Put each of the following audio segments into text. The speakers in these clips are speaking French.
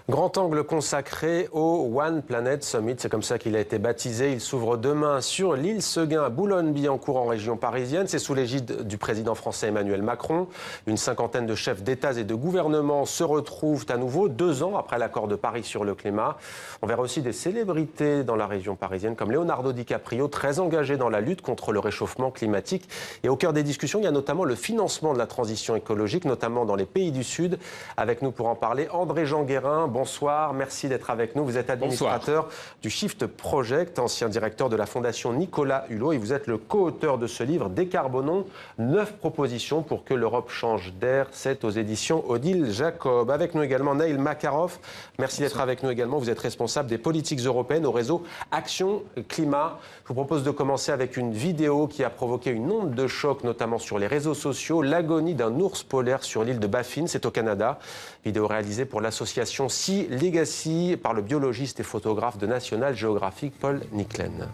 Grand angle consacré au One Planet Summit, c'est comme ça qu'il a été baptisé. Il s'ouvre demain sur l'île Seguin à Boulogne-Billancourt en région parisienne. C'est sous l'égide du président français Emmanuel Macron. Une cinquantaine de chefs d'État et de gouvernement se retrouvent à nouveau 2 ans après l'accord de Paris sur le climat. On verra aussi des célébrités dans la région parisienne comme Leonardo DiCaprio, très engagé dans la lutte contre le réchauffement climatique. Et au cœur des discussions, il y a notamment le financement de la transition écologique, notamment dans les pays du Sud. Avec nous pour en parler, André-Jean Guérin. Bonsoir, merci d'être avec nous. Vous êtes administrateur du Shift Project, ancien directeur de la Fondation Nicolas Hulot, et vous êtes le co-auteur de ce livre Décarbonons, 9 propositions pour que l'Europe change d'air. C'est aux éditions Odile Jacob. Avec nous également Neil Makarov. Merci d'être avec nous également. Vous êtes responsable des politiques européennes au réseau Action Climat. Je vous propose de commencer avec une vidéo qui a provoqué une onde de choc, notamment sur les réseaux sociaux. L'agonie d'un ours polaire sur l'île de Baffin, c'est au Canada. Vidéo réalisée pour l'association Sea Legacy par le biologiste et photographe de National Geographic Paul Niclen.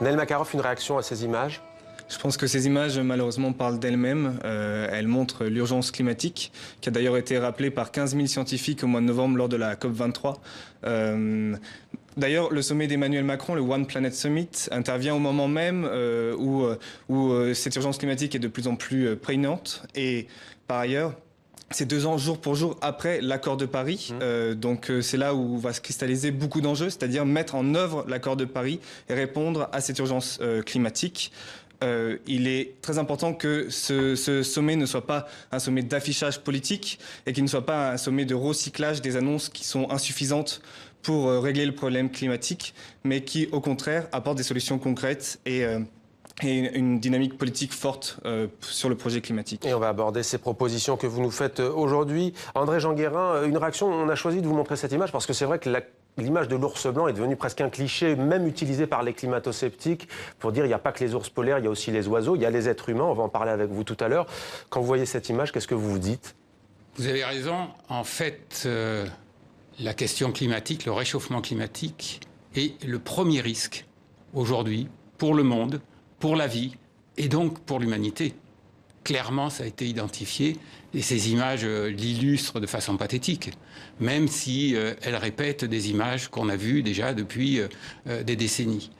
Neil Makarov, une réaction à ces images ? Je pense que ces images, malheureusement, parlent d'elles-mêmes. Elles montrent l'urgence climatique, qui a d'ailleurs été rappelée par 15 000 scientifiques au mois de novembre lors de la COP23. D'ailleurs, le sommet d'Emmanuel Macron, le One Planet Summit, intervient au moment même où cette urgence climatique est de plus en plus prégnante. Et par ailleurs, c'est 2 ans jour pour jour après l'accord de Paris. Donc c'est là où va se cristalliser beaucoup d'enjeux, c'est-à-dire mettre en œuvre l'accord de Paris et répondre à cette urgence climatique. Il est très important que ce sommet ne soit pas un sommet d'affichage politique et qu'il ne soit pas un sommet de recyclage des annonces qui sont insuffisantes pour régler le problème climatique, mais qui, au contraire, apportent des solutions concrètes et une dynamique politique forte sur le projet climatique. Et on va aborder ces propositions que vous nous faites aujourd'hui. André-Jean Guérin, une réaction, on a choisi de vous montrer cette image parce que c'est vrai que l'image de l'ours blanc est devenue presque un cliché, même utilisé par les climato-sceptiques, pour dire il n'y a pas que les ours polaires, il y a aussi les oiseaux, il y a les êtres humains, on va en parler avec vous tout à l'heure. Quand vous voyez cette image, qu'est-ce que vous vous dites ? Vous avez raison, en fait, la question climatique, le réchauffement climatique est le premier risque aujourd'hui pour le monde, pour la vie et donc pour l'humanité. Clairement, ça a été identifié et ces images l'illustrent de façon pathétique, même si elles répètent des images qu'on a vues déjà depuis des décennies.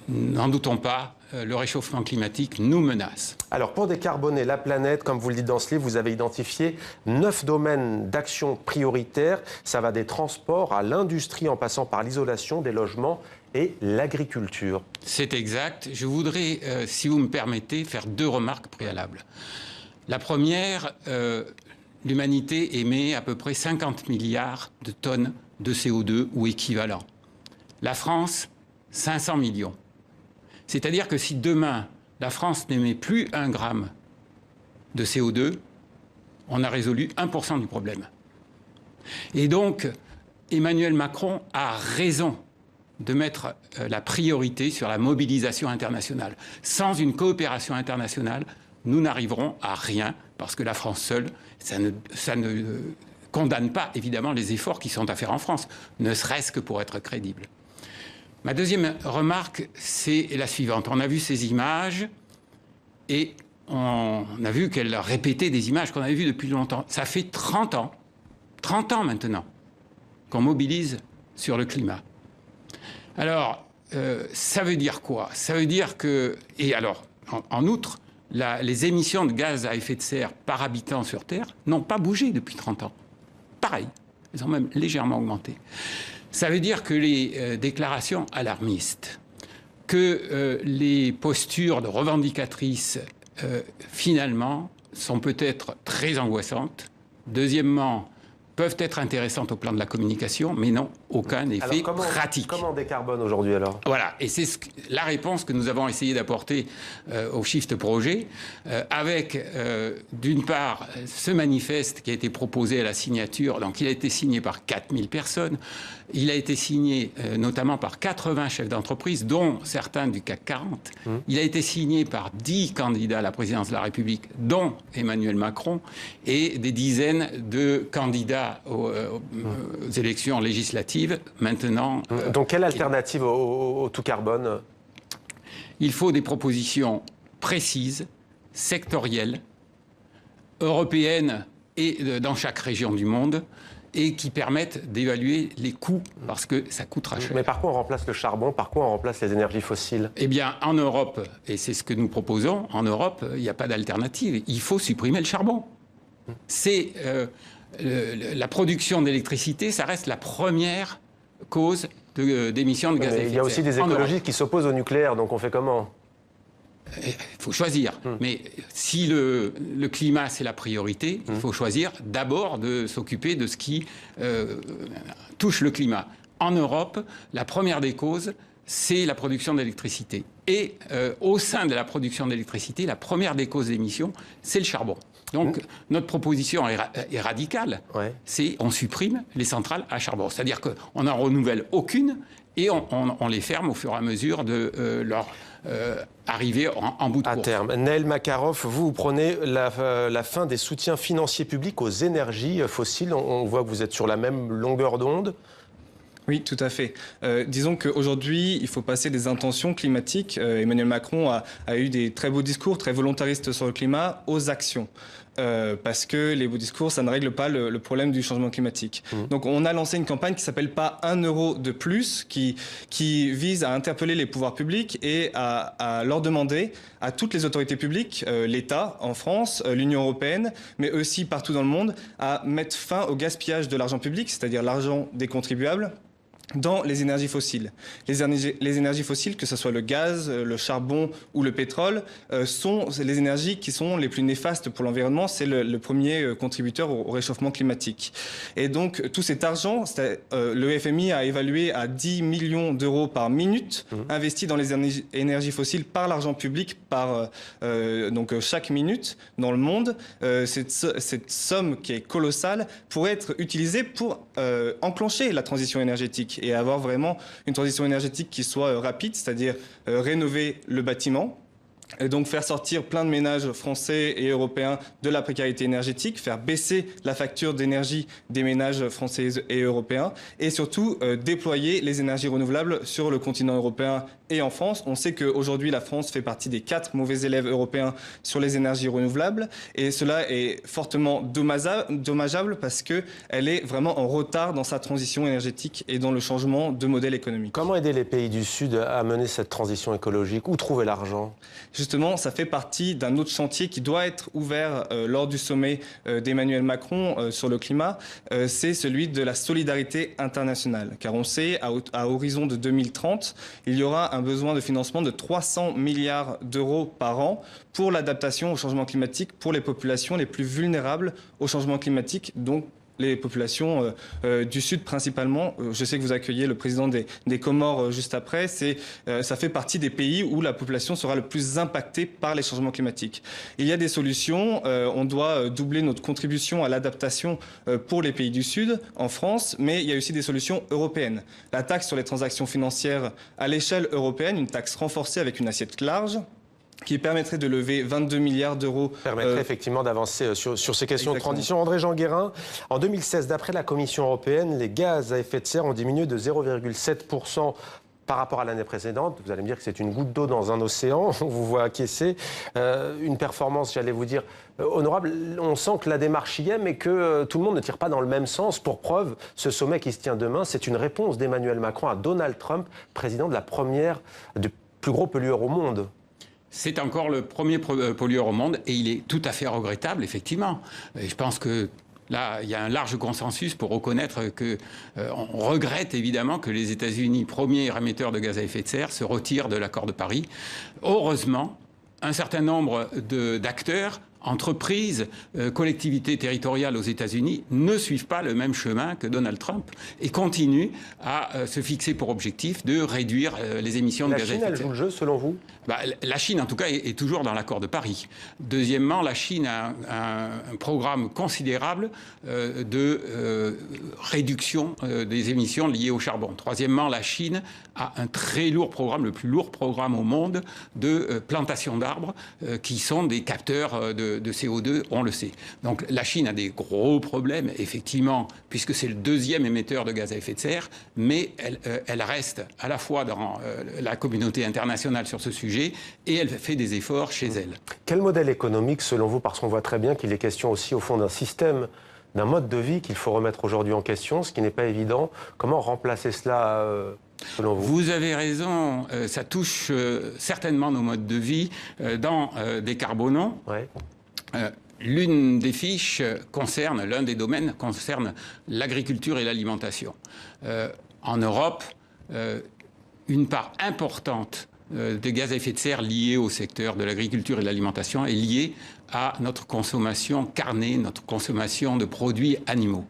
N'en doutons pas, le réchauffement climatique nous menace. Alors pour décarboner la planète, comme vous le dites dans ce livre, vous avez identifié 9 domaines d'action prioritaires. Ça va des transports à l'industrie en passant par l'isolation des logements et l'agriculture. C'est exact. Je voudrais, si vous me permettez, faire 2 remarques préalables. La première, l'humanité émet à peu près 50 milliards de tonnes de CO2 ou équivalent. La France, 500 millions. C'est-à-dire que si demain, la France n'émet plus 1 gramme de CO2, on a résolu 1% du problème. Et donc, Emmanuel Macron a raison de mettre la priorité sur la mobilisation internationale. Sans une coopération internationale, nous n'arriverons à rien, parce que la France seule, ça ne condamne pas, évidemment, les efforts qui sont à faire en France, ne serait-ce que pour être crédible. Ma deuxième remarque, c'est la suivante. On a vu ces images et on a vu qu'elles répétaient des images qu'on avait vues depuis longtemps. Ça fait 30 ans maintenant, qu'on mobilise sur le climat. Alors, ça veut dire quoi? Ça veut dire que... Et alors, en outre, les émissions de gaz à effet de serre par habitant sur Terre n'ont pas bougé depuis 30 ans. Pareil, elles ont même légèrement augmenté. Ça veut dire que les déclarations alarmistes, que les postures de revendicatrices, finalement, sont peut-être très angoissantes. Deuxièmement, peuvent être intéressantes au plan de la communication, mais n'ont aucun effet pratique. Comment on décarbone aujourd'hui alors? Voilà, et c'est la réponse que nous avons essayé d'apporter au Shift Projet, avec d'une part ce manifeste qui a été proposé à la signature, donc il a été signé par 4000 personnes, il a été signé notamment par 80 chefs d'entreprise, dont certains du CAC 40, il a été signé par 10 candidats à la présidence de la République, dont Emmanuel Macron, et des dizaines de candidats aux élections législatives maintenant. Donc quelle alternative au tout carbone? Il faut des propositions précises, sectorielles, européennes et dans chaque région du monde, et qui permettent d'évaluer les coûts, parce que ça coûtera cher. Mais par quoi on remplace le charbon? Par quoi on remplace les énergies fossiles? Eh bien, en Europe, et c'est ce que nous proposons, en Europe, il n'y a pas d'alternative. Il faut supprimer le charbon. C'est la production d'électricité, ça reste la première cause d'émissions de gaz à effet de serre. Il y a aussi des écologistes qui s'opposent au nucléaire, donc on fait comment? Il faut choisir. Mais si le climat, c'est la priorité, il faut choisir d'abord de s'occuper de ce qui touche le climat. En Europe, la première des causes, c'est la production d'électricité. Et au sein de la production d'électricité, la première des causes d'émissions, c'est le charbon. Donc, notre proposition est radicale. Ouais. C'est on supprime les centrales à charbon. C'est-à-dire qu'on n'en renouvelle aucune et on les ferme au fur et à mesure de leur arrivée en bout de course. À terme. Neil Makarov, vous prenez la fin des soutiens financiers publics aux énergies fossiles. On voit que vous êtes sur la même longueur d'onde. Oui, tout à fait. Disons qu'aujourd'hui, il faut passer des intentions climatiques. Emmanuel Macron a eu des très beaux discours, très volontaristes sur le climat, aux actions. Parce que les beaux discours, ça ne règle pas le problème du changement climatique. Donc on a lancé une campagne qui s'appelle Pas 1 euro de plus, qui vise à interpeller les pouvoirs publics et à leur demander à toutes les autorités publiques, l'État en France, l'Union européenne, mais aussi partout dans le monde, à mettre fin au gaspillage de l'argent public, c'est-à-dire l'argent des contribuables, dans les énergies fossiles. Les énergies fossiles, que ce soit le gaz, le charbon ou le pétrole, sont les énergies qui sont les plus néfastes pour l'environnement. C'est le premier contributeur au réchauffement climatique. Et donc, tout cet argent, le FMI a évalué à 10 millions d'euros par minute investis dans les énergies fossiles par l'argent public, donc chaque minute dans le monde. Cette somme qui est colossale pourrait être utilisée pour enclencher la transition énergétique et avoir vraiment une transition énergétique qui soit rapide, c'est-à-dire rénover le bâtiment, et donc faire sortir plein de ménages français et européens de la précarité énergétique, faire baisser la facture d'énergie des ménages français et européens, et surtout déployer les énergies renouvelables sur le continent européen et en France. On sait qu'aujourd'hui, la France fait partie des 4 mauvais élèves européens sur les énergies renouvelables, et cela est fortement dommageable parce qu'elle est vraiment en retard dans sa transition énergétique et dans le changement de modèle économique. Comment aider les pays du Sud à mener cette transition écologique? Où trouver l'argent? Justement, ça fait partie d'un autre chantier qui doit être ouvert lors du sommet d'Emmanuel Macron sur le climat. C'est celui de la solidarité internationale. Car on sait, à horizon de 2030, il y aura un besoin de financement de 300 milliards d'euros par an pour l'adaptation au changement climatique pour les populations les plus vulnérables au changement climatique, donc les populations du Sud principalement. Je sais que vous accueillez le président des Comores juste après. Ça fait partie des pays où la population sera le plus impactée par les changements climatiques. Il y a des solutions. On doit doubler notre contribution à l'adaptation pour les pays du Sud en France, mais il y a aussi des solutions européennes. La taxe sur les transactions financières à l'échelle européenne, une taxe renforcée avec une assiette large, qui permettrait de lever 22 milliards d'euros. Permettrait effectivement d'avancer sur ces questions de transition. André-Jean Guérin, en 2016, d'après la Commission européenne, les gaz à effet de serre ont diminué de 0,7% par rapport à l'année précédente. Vous allez me dire que c'est une goutte d'eau dans un océan, on vous voit acquiescer. Une performance, j'allais vous dire, honorable. On sent que la démarche y est, mais que tout le monde ne tire pas dans le même sens. Pour preuve, ce sommet qui se tient demain, c'est une réponse d'Emmanuel Macron à Donald Trump, président de la première, du plus gros pollueur au monde. C'est encore le premier pollueur au monde et il est tout à fait regrettable, effectivement. Et je pense que là, il y a un large consensus pour reconnaître qu'on regrette évidemment que les États-Unis, premier émetteur de gaz à effet de serre, se retirent de l'accord de Paris. Heureusement, un certain nombre d'acteurs entreprises, collectivités territoriales aux États-Unis ne suivent pas le même chemin que Donald Trump et continuent à se fixer pour objectif de réduire les émissions de gaz à effet de serre. La Chine, elle joue le jeu, selon vous? La Chine, en tout cas, est toujours dans l'accord de Paris. Deuxièmement, la Chine a un programme considérable de réduction des émissions liées au charbon. Troisièmement, la Chine a un très lourd programme, le plus lourd programme au monde, de plantation d'arbres qui sont des capteurs de CO2, on le sait. Donc la Chine a des gros problèmes, effectivement, puisque c'est le deuxième émetteur de gaz à effet de serre, mais elle reste à la fois dans la communauté internationale sur ce sujet et elle fait des efforts chez elle. Quel modèle économique, selon vous, parce qu'on voit très bien qu'il est question aussi, au fond, d'un système, d'un mode de vie qu'il faut remettre aujourd'hui en question, ce qui n'est pas évident. Comment remplacer cela, selon vous? Vous avez raison, ça touche certainement nos modes de vie dans Décarbonons. Ouais. L'une des fiches concerne, l'un des domaines concerne l'agriculture et l'alimentation. En Europe, une part importante des gaz à effet de serre liés au secteur de l'agriculture et de l'alimentation est liée à notre consommation carnée, notre consommation de produits animaux.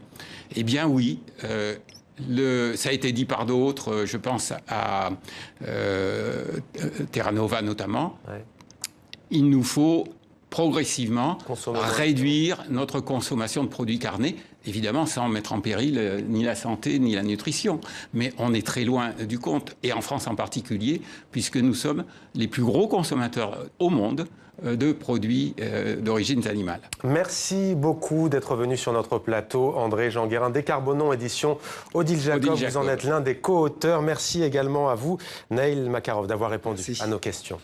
Eh bien oui, ça a été dit par d'autres, je pense à Terra Nova notamment, ouais. Il nous faut progressivement réduire notre consommation de produits carnés, évidemment sans mettre en péril ni la santé ni la nutrition. Mais on est très loin du compte, et en France en particulier, puisque nous sommes les plus gros consommateurs au monde de produits d'origine animale. Merci beaucoup d'être venu sur notre plateau, André Jean Guérin. Décarbonons, édition Odile Jacob. Vous en êtes l'un des co-auteurs. Merci également à vous, Naïl Makarov, d'avoir répondu à nos questions.